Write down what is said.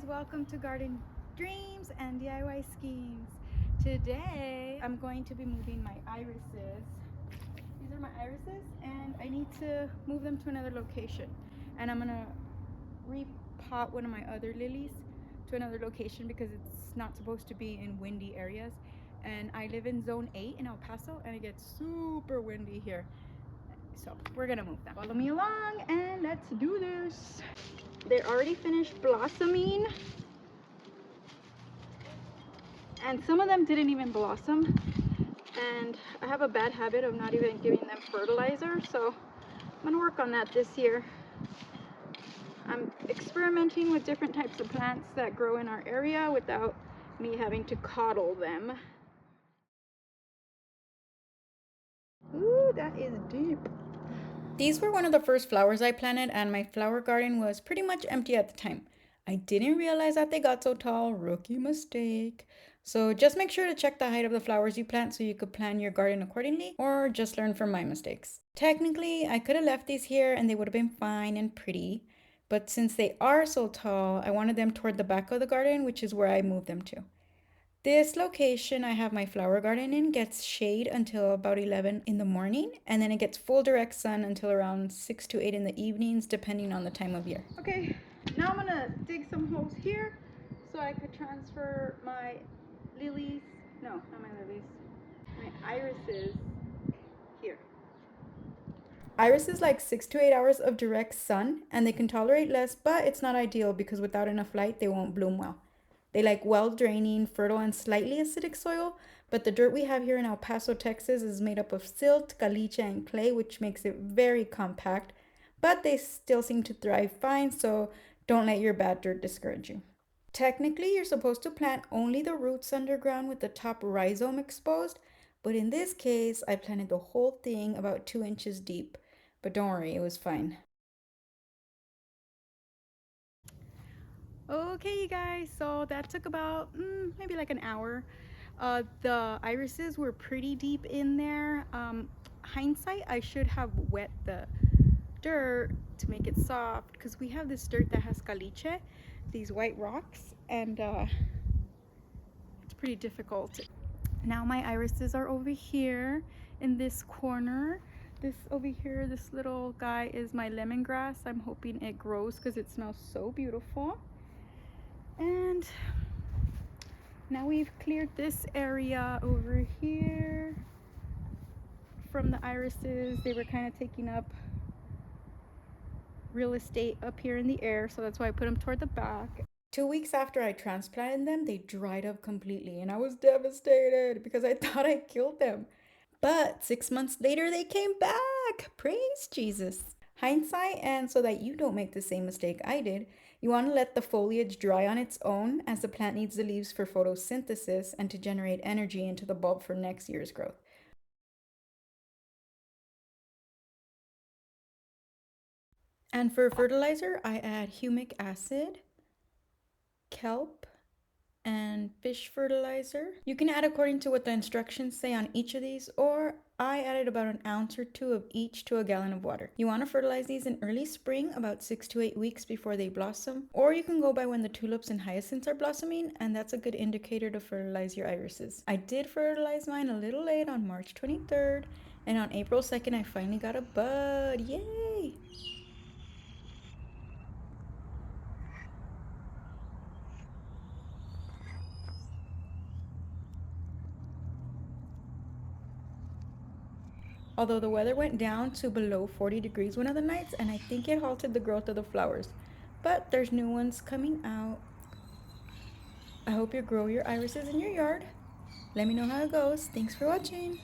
welcome to Garden Dreams and DIY Schemes. Today I'm going to be moving my irises. These are my irises and I need to move them to another location. And I'm gonna repot one of my other lilies to another location because it's not supposed to be in windy areas. And I live in zone 8 in El Paso and it gets super windy here. So we're gonna move them. Follow me along and let's do this. They're already finished blossoming and some of them didn't even blossom, and I have a bad habit of not even giving them fertilizer, so I'm gonna work on that this year. I'm experimenting with different types of plants that grow in our area without me having to coddle them. Ooh, that is deep. These were one of the first flowers I planted, and my flower garden was pretty much empty at the time. I didn't realize that they got so tall. Rookie mistake. So just make sure to check the height of the flowers you plant so you could plan your garden accordingly, or just learn from my mistakes. Technically, I could have left these here and they would have been fine and pretty, but since they are so tall, I wanted them toward the back of the garden, which is where I moved them to. This location I have my flower garden in gets shade until about 11 in the morning, and then it gets full direct sun until around 6 to 8 in the evenings, depending on the time of year. Okay, now I'm gonna dig some holes here so I could transfer my lilies, no, not my lilies, my irises here. Irises like 6 to 8 hours of direct sun, and they can tolerate less, but it's not ideal because without enough light, they won't bloom well. They like well-draining, fertile, and slightly acidic soil, but the dirt we have here in El Paso, Texas is made up of silt, caliche, and clay, which makes it very compact, but they still seem to thrive fine, so don't let your bad dirt discourage you. Technically, you're supposed to plant only the roots underground with the top rhizome exposed, but in this case, I planted the whole thing about 2 inches deep. But don't worry, it was fine. Okay, you guys, so that took about maybe like an hour. The irises were pretty deep in there. Hindsight, I should have wet the dirt to make it soft because we have this dirt that has caliche, these white rocks, and it's pretty difficult. Now my irises are over here in this corner. This over here, this little guy is my lemongrass. I'm hoping it grows because it smells so beautiful. And now we've cleared this area over here from the irises. They were kind of taking up real estate up here in the air, so that's why I put them toward the back. 2 weeks after I transplanted them, they dried up completely, and I was devastated because I thought I killed them. But 6 months later, they came back. Praise Jesus. Hindsight, and so that you don't make the same mistake I did, you want to let the foliage dry on its own, as the plant needs the leaves for photosynthesis and to generate energy into the bulb for next year's growth. And for fertilizer, I add humic acid, kelp, and fish fertilizer. You can add according to what the instructions say on each of these, or I added about an ounce or 2 of each to a gallon of water. You want to fertilize these in early spring, about 6 to 8 weeks before they blossom, or you can go by when the tulips and hyacinths are blossoming, and that's a good indicator to fertilize your irises. I did fertilize mine a little late on March 23rd, and on April 2nd I finally got a bud. Yay! Although the weather went down to below 40 degrees one of the nights, and I think it halted the growth of the flowers. But there's new ones coming out. I hope you grow your irises in your yard. Let me know how it goes. Thanks for watching.